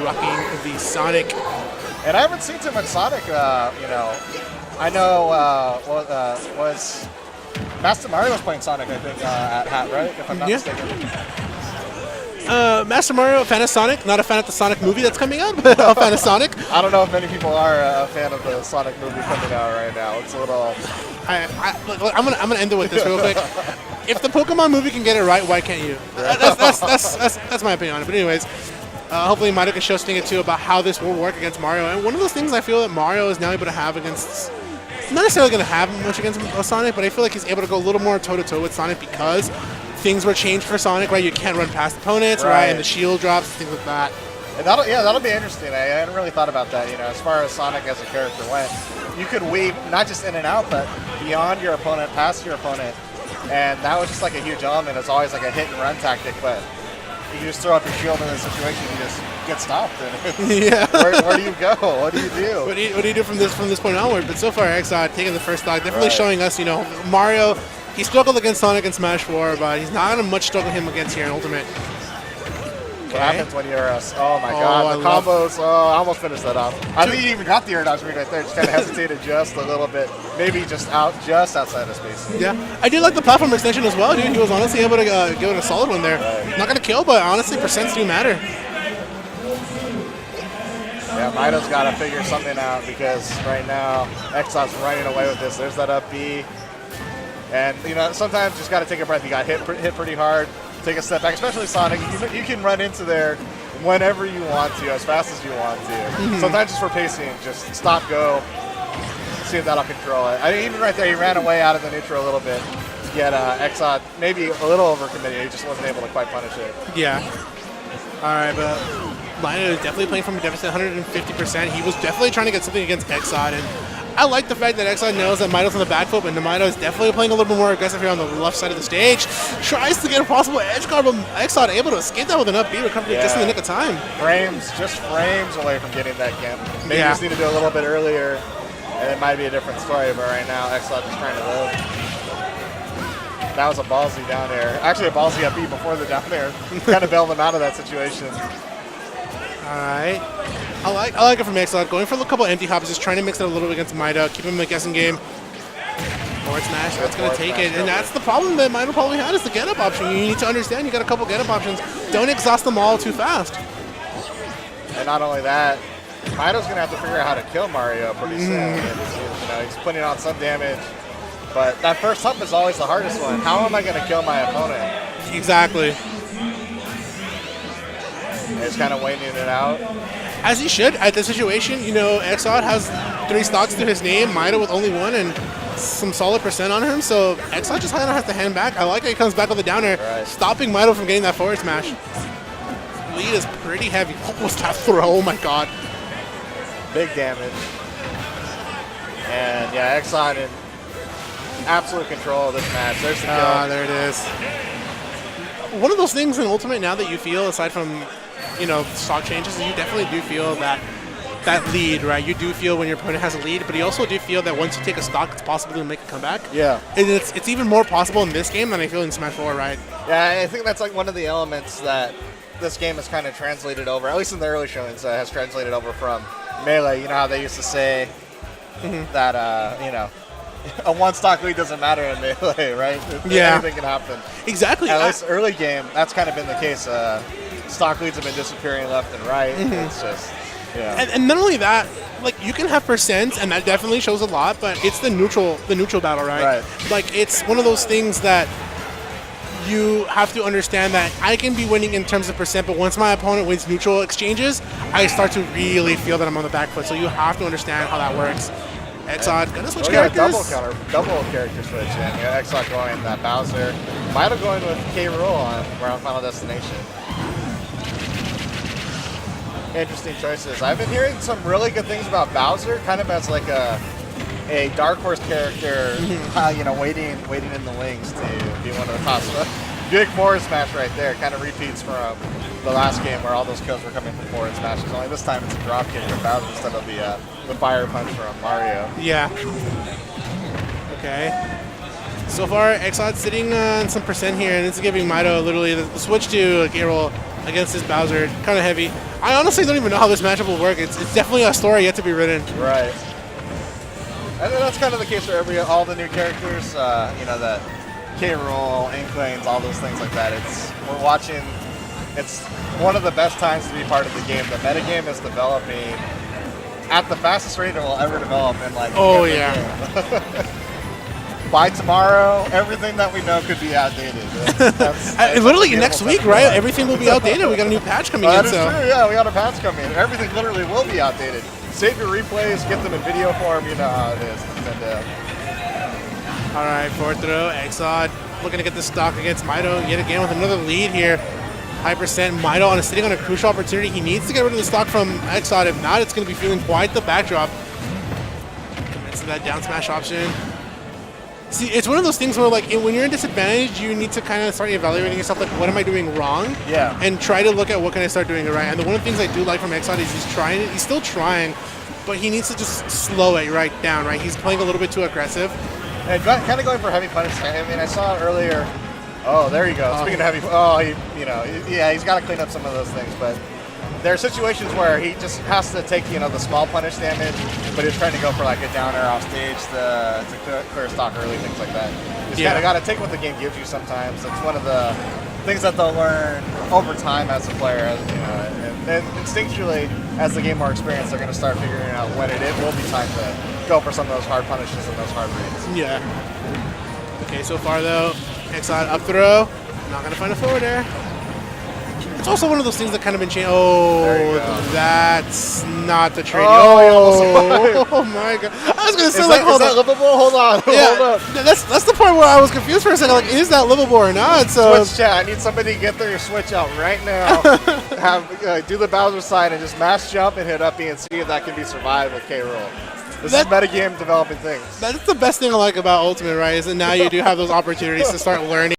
rocking the Sonic. And I haven't seen too much Sonic, you know. I know, was Master Mario was playing Sonic, I think, at Hat, right? If I'm not mistaken. Master Mario, a fan of Sonic. Not a fan of the Sonic movie that's coming out, but a fan of Sonic. I don't know if many people are a fan of the Sonic movie coming out right now. It's a little... I'm gonna end it with this real quick. If the Pokemon movie can get it right, why can't you? That's my opinion on it. But anyways, hopefully Myto can show Sting too about how this will work against Mario. And one of those things I feel that Mario is now able to have against, not necessarily going to have much against Sonic, but I feel like he's able to go a little more toe-to-toe with Sonic because things were changed for Sonic, right? You can't run past opponents, right? And the shield drops, things like that. And that'll be interesting. I hadn't really thought about that, you know, as far as Sonic as a character went. You could weave not just in and out, but beyond your opponent, past your opponent. And that was just like a huge element. It's always like a hit and run tactic, but you just throw up your shield in a situation, you just get stopped. And where do you go? What do you do? What do you do from this point onward? But so far, Exxod taking the first stock, definitely showing us, you know, Mario, he struggled against Sonic in Smash 4, but he's not going to much struggle him against here in Ultimate. What happens when you're oh my god, the combos, I almost finished that off. I think you even got the air dodge read right there, just kind of hesitated just a little bit, maybe just outside of space. Yeah, I did like the platform extension as well, dude. He was honestly able to give it a solid one there. Not going to kill, but honestly, percents do matter. Yeah, Myto's got to figure something out because right now, Exxod's running away with this. There's that up B. And, you know, sometimes you just got to take a breath. You got hit pretty hard. Take a step back, especially Sonic. You can run into there whenever you want to, as fast as you want to. Sometimes just for pacing, just stop, go, see if that'll control it. I mean, even right there, he ran away out of the neutral a little bit to get Exxod maybe a little overcommitted. He just wasn't able to quite punish it. Yeah. All right, but Myto is definitely playing from a deficit 150%. He was definitely trying to get something against Exxod, and I like the fact that Exxod knows that Myto's on the back foot, but Myto is definitely playing a little bit more aggressive here on the left side of the stage. Tries to get a possible edge guard, but Exxod able to escape that with an up B, recovery just in the nick of time. Just frames away from getting that camp. Maybe just need to do a little bit earlier, and it might be a different story, but right now Exxod is trying to live. That was a ballsy down air. Actually, a ballsy up B before the down air. Kind of bailed him out of that situation. All right. I like it from Exxod. Going for a couple empty hops, just trying to mix it a little bit against Myto, keep him in a guessing game. Forward smash, that's going to take it. And that's the problem that Myto probably had is the get-up option. You need to understand you got a couple get-up options. Don't exhaust them all too fast. And not only that, Myto's going to have to figure out how to kill Mario pretty soon. You know, he's putting on some damage. But that first hump is always the hardest one. How am I going to kill my opponent? Exactly. He's kind of waiting it out. As he should at the situation. You know, Exxod has 3 stocks to his name, Myto with only 1 and some solid percent on him. So Exxod just kind of has to hand back. I like how he comes back with the downer, stopping Myto from getting that forward smash. Lead is pretty heavy. What was that throw? Oh my god. Big damage. And yeah, Exxod in absolute control of this match. There's the kill. There it is. One of those things in Ultimate now that you feel, aside from, you know, stock changes, you definitely do feel that lead, right? You do feel when your opponent has a lead, but you also do feel that once you take a stock, it's possible to make a comeback. Yeah. And it's even more possible in this game than I feel in Smash 4, right? Yeah, I think that's like one of the elements that this game has kind of translated over, at least in the early showings, has translated over from Melee. You know how they used to say that, you know, a one-stock lead doesn't matter in Melee, right? Anything can happen. Exactly. At least early game, that's kind of been the case. Stock leads have been disappearing left and right. It's just, and not only that, like, you can have percents, and that definitely shows a lot, but it's the neutral battle, right? Like, it's one of those things that you have to understand that I can be winning in terms of percent, but once my opponent wins neutral exchanges, I start to really feel that I'm on the back foot. So you have to understand how that works. Exxod gonna switch characters. Double character switch, and Exxod going that Bowser. Myto going with K. Rool on Round Final Destination. Interesting choices. I've been hearing some really good things about Bowser, kind of as like a dark horse character, you know, waiting in the wings to be one of the top stuff. Big forward smash right there, kind of repeats from the last game where all those kills were coming from forward smashes. Only this time it's a drop kick from Bowser instead of the fire punch from Mario. Yeah. Okay. So far, Exxod sitting on some percent here, and it's giving Myto literally the switch to K. Rool against this Bowser. Kind of heavy. I honestly don't even know how this matchup will work. It's definitely a story yet to be written. Right. And that's kind of the case for all the new characters. That K-Rool, Inklings, all those things like that. We're watching. It's one of the best times to be part of the game. The metagame is developing at the fastest rate it will ever develop in like. Oh yeah. By tomorrow, everything that we know could be outdated. Literally next week, right? Everything will be outdated. We got a new patch coming in. That is true. Yeah, we got a patch coming in. Everything literally will be outdated. Save your replays, get them in video form. You know how it is. All right, fourth throw. Exxod looking to get the stock against Myto yet again with another lead here. High percent. Myto sitting on a crucial opportunity. He needs to get rid of the stock from Exxod. If not, it's going to be feeling quite the backdrop. Commits to that down smash option. See, it's one of those things where, like, when you're in disadvantage, you need to kind of start evaluating yourself, like, what am I doing wrong? Yeah. And try to look at what can I start doing right. And one of the things I do like from Exxod is he's trying it. He's still trying, but he needs to just slow it right down, right? He's playing a little bit too aggressive. And kind of going for heavy punish. I mean, I saw it earlier. Oh, there you go. Speaking of heavy, he's got to clean up some of those things, but there are situations where he just has to take, the small punish damage, but he's trying to go for like a down air off stage to clear stock early, things like that. You just kind of got to take what the game gives you sometimes. It's one of the things that they'll learn over time as a player, and instinctually, as the game more experienced, they're going to start figuring out when it will be time to go for some of those hard punishes and those hard reads. Yeah. Okay, so far though, Exxod up throw, not going to find a forward air. It's also one of those things that kind of been changed. Oh, that's not the trade. Oh my god! I was gonna say, hold on. Livable? Hold on. Yeah, Hold up. that's the part where I was confused for a second. Like, is that livable or not? So Switch chat. I need somebody to get their Switch out right now. Do the Bowser side and just mass jump and hit up B and see if that can be survived with K-Rool. This is metagame developing things. That's the best thing I like about Ultimate, right? Is that now you do have those opportunities to start learning.